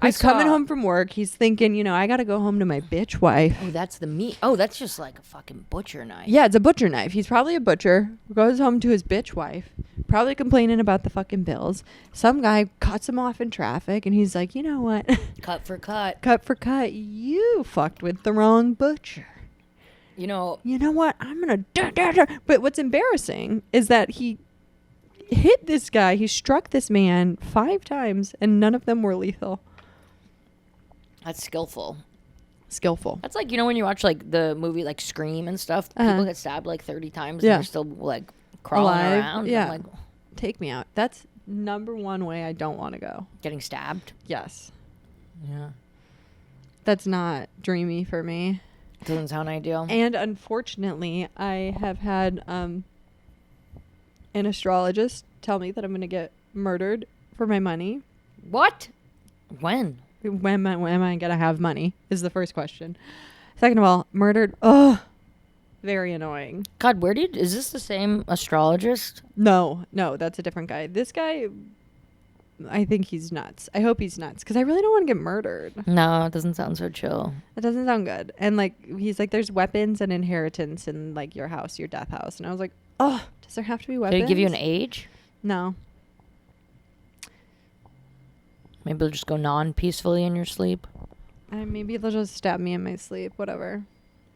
He's coming home from work. He's thinking, you know, I got to go home to my bitch wife. Oh, that's the meat. Oh, that's just like a fucking butcher knife. Yeah, it's a butcher knife. He's probably a butcher. Goes home to his bitch wife. Probably complaining about the fucking bills. Some guy cuts him off in traffic and he's like, you know what? Cut for cut. Cut for cut. You fucked with the wrong butcher. You know what? I'm going to... But what's embarrassing is that he hit this guy. He struck this man 5 times and none of them were lethal. That's skillful. That's like, you know, when you watch like the movie like Scream and stuff, people get stabbed like 30 times and they're still like crawling around. Yeah. I'm like, take me out. That's number one way I don't want to go. Getting stabbed? Yes. Yeah. That's not dreamy for me. Doesn't sound ideal. And unfortunately, I have had an astrologist tell me that I'm going to get murdered for my money. What? When? When am I going to have money is the first question. Second of all, murdered. Oh, very annoying. God, is this the same astrologist? No, that's a different guy. This guy, I think he's nuts. I hope he's nuts because I really don't want to get murdered. No, it doesn't sound so chill. It doesn't sound good. And like, he's like, there's weapons and inheritance in like your house, your death house. And I was like, oh, does there have to be weapons? Did he give you an age? No. Maybe they'll just go non-peacefully in your sleep. Maybe they'll just stab me in my sleep. Whatever.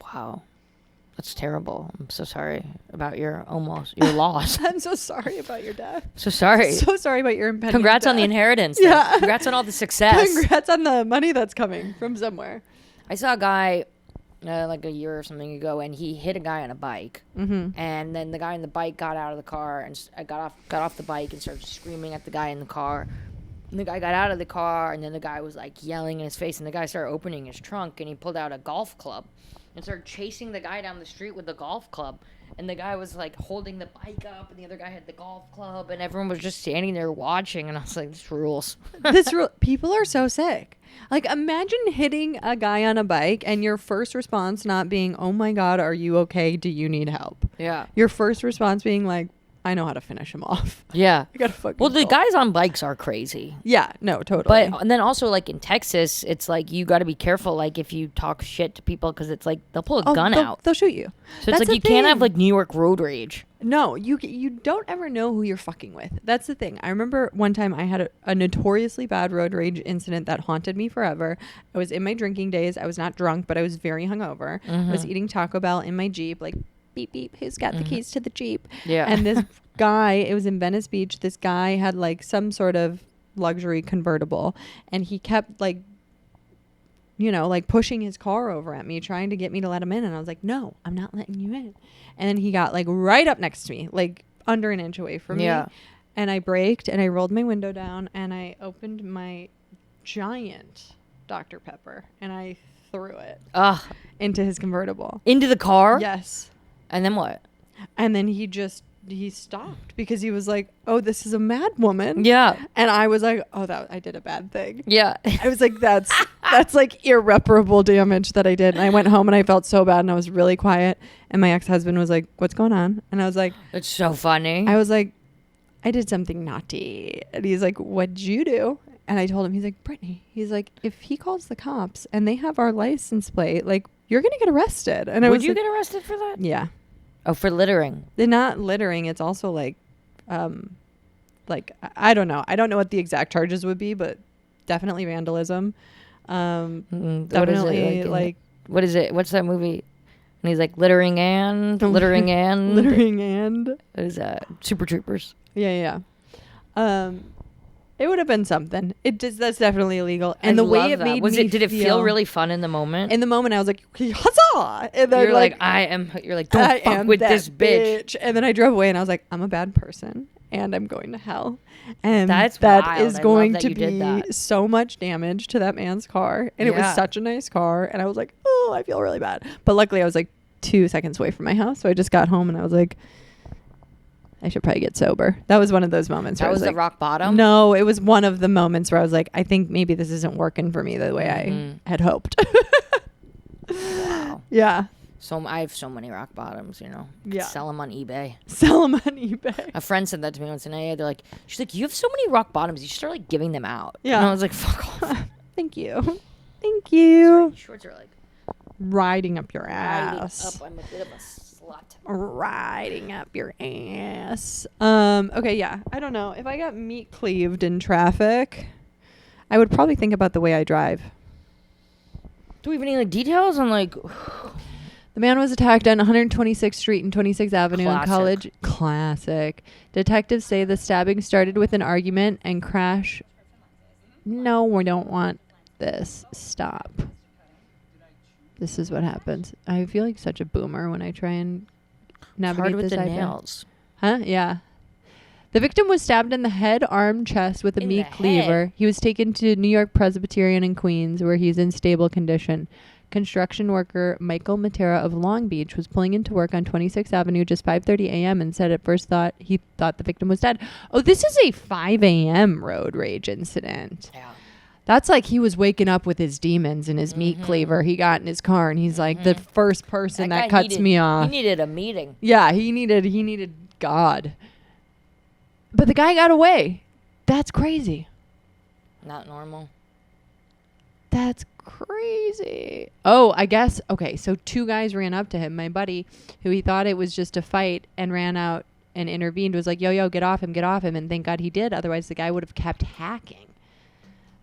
Wow. That's terrible. I'm so sorry about your loss. I'm so sorry about your death. So sorry. So sorry about your impending Congrats death. on the inheritance. Yeah. Congrats on all the success. Congrats on the money that's coming from somewhere. I saw a guy like a year or something ago, and he hit a guy on a bike. Mm-hmm. And then the guy in the bike got out of the car and got off the bike and started screaming at the guy in the car. And the guy got out of the car, and then the guy was like yelling in his face, and the guy started opening his trunk, and he pulled out a golf club and started chasing the guy down the street with the golf club. And the guy was like holding the bike up, and the other guy had the golf club, and everyone was just standing there watching. And I was like, this rules. People are so sick. Like, imagine hitting a guy on a bike and your first response not being, oh my God, are you okay? Do you need help? Yeah. Your first response being like, I know how to finish him off. Yeah. I gotta fucking Well, the go. guys on bikes are crazy. Yeah, no, totally. But and then also like in Texas, it's like you got to be careful like if you talk shit to people because it's like they'll pull a gun out. They'll shoot you. So it's like you can't have like New York road rage. No, you don't ever know who you're fucking with. That's the thing. I remember one time I had a notoriously bad road rage incident that haunted me forever. I was in my drinking days. I was not drunk, but I was very hungover. I was eating Taco Bell in my Jeep, like beep beep. Who's got the keys to the Jeep? Yeah. And this guy, it was in Venice Beach. This guy had like some sort of luxury convertible, and he kept like, you know, like pushing his car over at me, trying to get me to let him in. And I was like, no, I'm not letting you in. And then he got like right up next to me, like under an inch away from me. And I braked and I rolled my window down and I opened my giant Dr. Pepper and I threw it into his convertible. Into the car? Yes. And then what? And then he stopped because he was like, oh, this is a mad woman. Yeah. And I was like, oh, I did a bad thing. Yeah. I was like, that's like irreparable damage that I did. And I went home and I felt so bad and I was really quiet. And my ex-husband was like, what's going on? And I was like, it's so funny. I was like, I did something naughty. And he's like, what'd you do? And I told him, he's like, Brittany, he's like, if he calls the cops and they have our license plate, like, you're going to get arrested. And Would you get arrested for that? Yeah. Oh, for littering. They're not littering. It's also like I don't know. I don't know what the exact charges would be, but definitely vandalism. Definitely like what is it? What's that movie? And he's like littering and. What is that? Super Troopers. Yeah. It would have been something. That's definitely illegal. And the way it made me did it feel really fun in the moment? In the moment, I was like, huzzah! And then you're like, don't fuck with this bitch. And then I drove away and I was like, I'm a bad person and I'm going to hell. And that is going to be so much damage to that man's car. And it was such a nice car. And I was like, oh, I feel really bad. But luckily I was like 2 seconds away from my house. So I just got home and I was like, I should probably get sober. That was one of those moments. That was the like, rock bottom? No, it was one of the moments where I was like, I think maybe this isn't working for me the way I had hoped. Yeah. So I have so many rock bottoms, you know. Yeah. Sell them on eBay. Sell them on eBay. A friend said that to me once, and they're like, she's like, you have so many rock bottoms, you should start like giving them out. Yeah. And I was like, fuck off. Thank you. Thank you. Sorry, these shorts are like Riding up your riding ass. up. I'm a bit of a slut. Riding up your ass. Okay, yeah. I don't know. If I got meat cleaved in traffic, I would probably think about the way I drive. Do we have any like details on like? The man was attacked on 126th Street and 26th Avenue in Classic. College. Classic. Detectives say the stabbing started with an argument and crash. No, we don't want this. Stop. This is what happens. I feel like such a boomer when I try and navigate Hard with this the iPad. nails. Huh? Yeah. The victim was stabbed in the head, arm, chest with a In meat the cleaver. head? He was taken to New York Presbyterian in Queens, where he's in stable condition. Construction worker Michael Matera of Long Beach was pulling into work on 26th Avenue just 5:30 a.m. and said at first he thought the victim was dead. Oh, this is a 5 a.m. road rage incident. Yeah. That's like he was waking up with his demons and his meat Mhm. cleaver. He got in his car and he's like, the first person that guy cuts me off. He needed a meeting. Yeah, he needed God. But the guy got away. That's crazy. Not normal. That's crazy. Oh, I guess. Okay, so 2 guys ran up to him. My buddy, who he thought it was just a fight and ran out and intervened, was like, yo, get off him. And thank God he did. Otherwise, the guy would have kept hacking.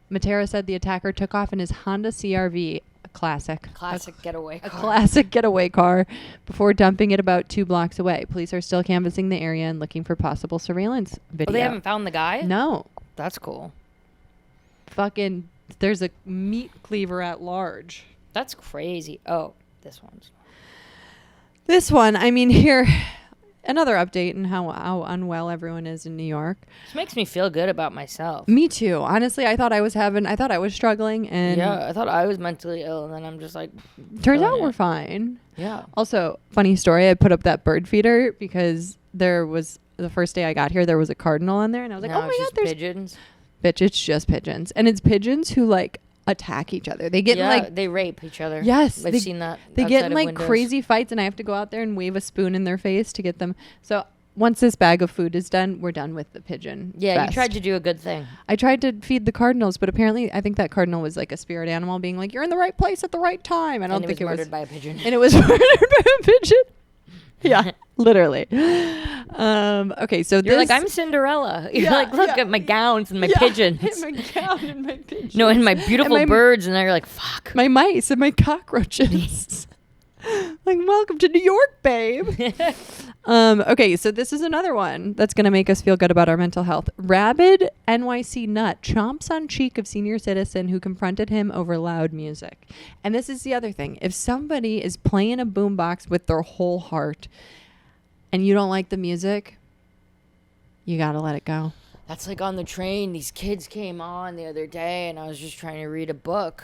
Matera said the attacker took off in his Honda CRV, a classic. Classic getaway A car. classic getaway car, before dumping it about 2 blocks away. Police are still canvassing the area and looking for possible surveillance video. Oh, they haven't found the guy? No. That's cool. Fucking, there's a meat cleaver at large. That's crazy. Oh, this one's. This one, I mean, here, another update on how unwell everyone is in New York. This makes me feel good about myself. Me too. Honestly, I thought I was struggling, and Yeah, I thought I was mentally ill, and then I'm just like. turns out feeling we're it. fine. Yeah. Also, funny story, I put up that bird feeder because there was, the first day I got here, there was a cardinal on there, and I was like, Now oh my it's God, just there's pigeons. Bitch, it's just pigeons. And it's pigeons who like attack each other. They get in, like, they rape each other. yes, I've seen that. they get outside in of like windows. crazy fights, and I have to go out there and wave a spoon in their face to get them. So once this bag of food is done, we're done with the pigeon. Yeah, fest. you tried to do a good thing. I tried to feed the cardinals, but apparently I think that cardinal was like a spirit animal being like, you're in the right place at the right time. I don't And think it it was was. murdered by a pigeon. And it was murdered by a pigeon. Yeah, literally. Okay, so You're this, like, I'm Cinderella. You're Yeah, like, look yeah. at my gowns and my Yeah, pigeons. and my gown and my pigeons. No, and my beautiful my- birds. And then you're like, fuck. My mice and my cockroaches. Like, welcome to New York, babe. Okay, so this is another one that's going to make us feel good about our mental health. Rabid NYC nut chomps on cheek of senior citizen who confronted him over loud music. And this is the other thing. If somebody is playing a boombox with their whole heart and you don't like the music, you got to let it go. That's like on the train. These kids came on the other day, and I was just trying to read a book.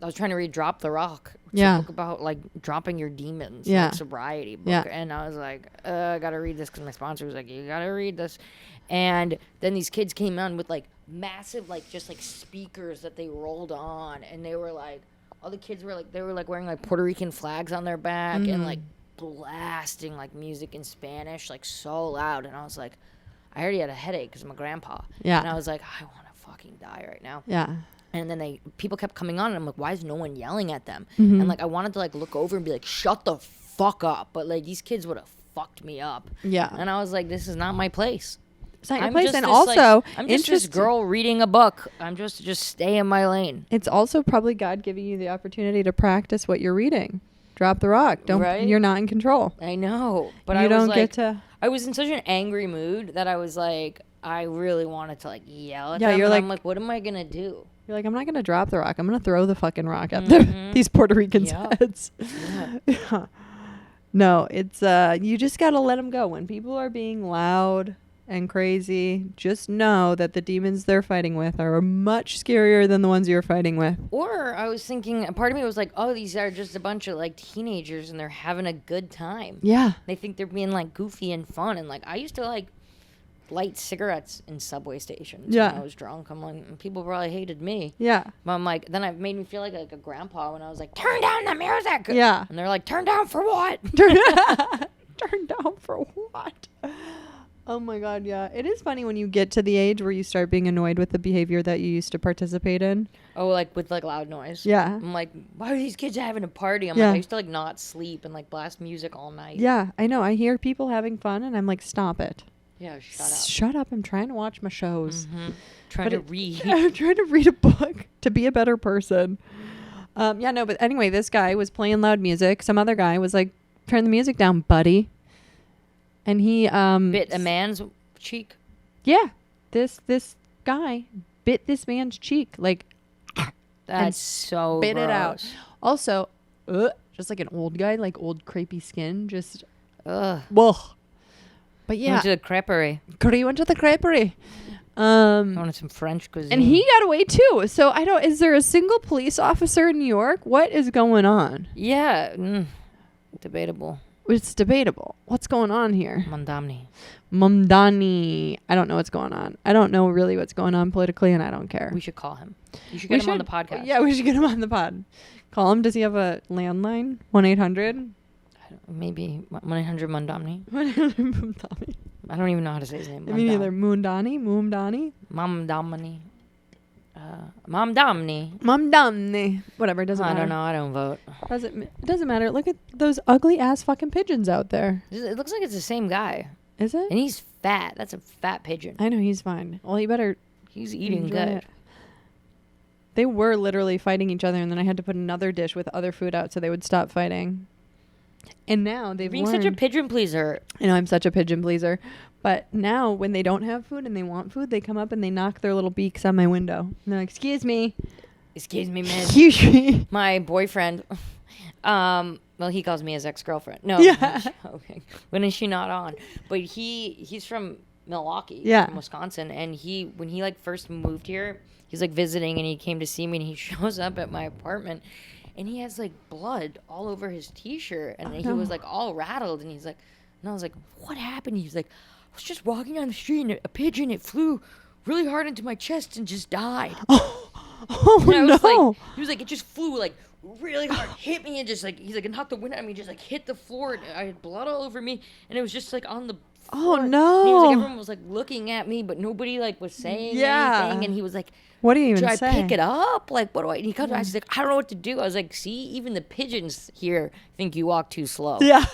I was trying to read Drop the Rock. It's Yeah. a book about, like, dropping your demons. Yeah. Like, sobriety book. Yeah. And I was like, I got to read this because my sponsor was like, you got to read this. And then these kids came on with, like, massive, like, just, like, speakers that they rolled on. And they were, like, all the kids were, like, they were, like, wearing, like, Puerto Rican flags on their back and, like, blasting, like, music in Spanish, like, so loud. And I was like, I already had a headache because of my grandpa. Yeah. And I was like, I want to fucking die right now. Yeah. And then people kept coming on, and I'm like, why is no one yelling at them? Mm-hmm. And, like, I wanted to, like, look over and be like, shut the fuck up. But, like, these kids would have fucked me up. Yeah. And I was like, this is not my place. It's not your I'm place. just And this, also, like, I'm just this girl reading a book. I'm just stay in my lane. It's also probably God giving you the opportunity to practice what you're reading. Drop the rock. Right? You're not in control. I know. But You I was don't like, get to. I was in such an angry mood that I was like, I really wanted to, like, yell at Yeah, them. you're And like- I'm like, what am I going to do? You're like, I'm not going to drop the rock. I'm going to throw the fucking rock at these Puerto Ricans' Yeah. heads. Yeah. Yeah. No, it's, you just got to let them go. When people are being loud and crazy, just know that the demons they're fighting with are much scarier than the ones you're fighting with. Or I was thinking, a part of me was like, oh, these are just a bunch of, like, teenagers and they're having a good time. Yeah. They think they're being, like, goofy and fun. And, like, I used to, like, light cigarettes in subway stations Yeah. when I was drunk. I'm like, and people probably hated me. Yeah. But I'm like, then it made me feel like a grandpa when I was like, turn down the music. Yeah. And they're like, turn down for what? Turn down for what? Oh my God, yeah. It is funny when you get to the age where you start being annoyed with the behavior that you used to participate in. Oh, like with like loud noise. Yeah. I'm like, why are these kids having a party? I'm Yeah. like, I used to like not sleep and like blast music all night. Yeah, I know. I hear people having fun and I'm like, stop it. Yeah, shut up. Shut up. I'm trying to watch my shows. Trying But to it- read. I'm trying to read a book to be a better person. Yeah, no, but anyway, this guy was playing loud music. Some other guy was like, turn the music down, buddy. And he Bit a man's cheek. yeah, this guy bit this man's cheek, like, That's so spit it out. gross. Also, just like an old guy, like old crepey skin, just Ugh. whoa. But yeah, Went to the creperie. he went to the creperie. I wanted some French cuisine. And he got away too. So I don't. Is there a single police officer in New York? What is going on? Yeah. Debatable. It's debatable. What's going on here? Mandamni. Mumdani. I don't know what's going on. I don't know really what's going on politically, and I don't care. We should call him. You should get him on the podcast. Yeah, we should get him on the pod. Call him. Does he have a landline? 1-800? Maybe 1-800 Mandamni. Mumdani. I don't even know how to say his name. I mean, either Mundani, Mumdani, Mamdamni. Mamdamni. Mumdani. Whatever. It doesn't I matter. don't know. I don't vote. It doesn't matter. Look at those ugly ass fucking pigeons out there. It looks like it's the same guy. Is it? And he's fat. That's a fat pigeon. I know he's fine. Well, he better. He's eating enjoy good. it. They were literally fighting each other, and then I had to put another dish with other food out so they would stop fighting. And now they've Being learned. such a pigeon pleaser. I know I'm such a pigeon pleaser, but now when they don't have food and they want food, they come up and they knock their little beaks on my window. And they're like, "Excuse me, Excuse me, miss. excuse me." My boyfriend, well, he calls me his ex-girlfriend. No, Yeah. okay. When is she not on? But he's from Milwaukee, Yeah. from Wisconsin, and when he like first moved here, he's like visiting, and he came to see me, and he shows up at my apartment, and he has like blood all over his t-shirt, and he was like all rattled, and he's like, and I was like, what happened? He's like, I was just walking down the street, and a pigeon, it flew really hard into my chest and just died. Oh And I was no! like, he was like, it just flew like really hard, hit me, and just like, he's like, it knocked the wind out of me, just like hit the floor, and I had blood all over me, and it was just like on the floor. Oh And he was like, no! everyone was like looking at me, but nobody like was saying Yeah. anything, and he was like, What do you even should I say? pick it up? Like, what do I? And he comes back, he's like, I don't know what to do. I was like, see, even the pigeons here think you walk too slow. Yeah.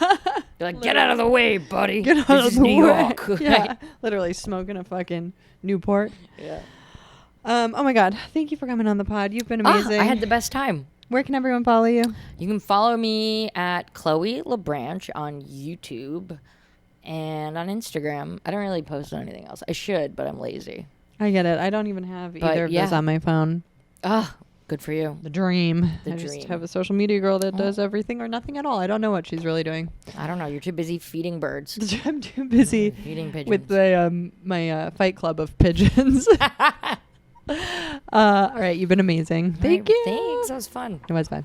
They're like, get out of the way, buddy. Get out This of is the New way. York. Yeah. Literally smoking a fucking Newport. Yeah. Oh my God! Thank you for coming on the pod. You've been amazing. I had the best time. Where can everyone follow you? You can follow me at Chloe LeBranch on YouTube and on Instagram. I don't really post on anything else. I should, but I'm lazy. I get it. I don't even have either of those yeah. on my phone. Ah, good for you. The dream. The I just dream. have a social media girl that does Oh. everything or nothing at all. I don't know what she's really doing. I don't know. You're too busy feeding birds. I'm too busy Feeding pigeons. with the my fight club of pigeons. All right, you've been amazing. Thank you. Thanks. That was fun. It was fun.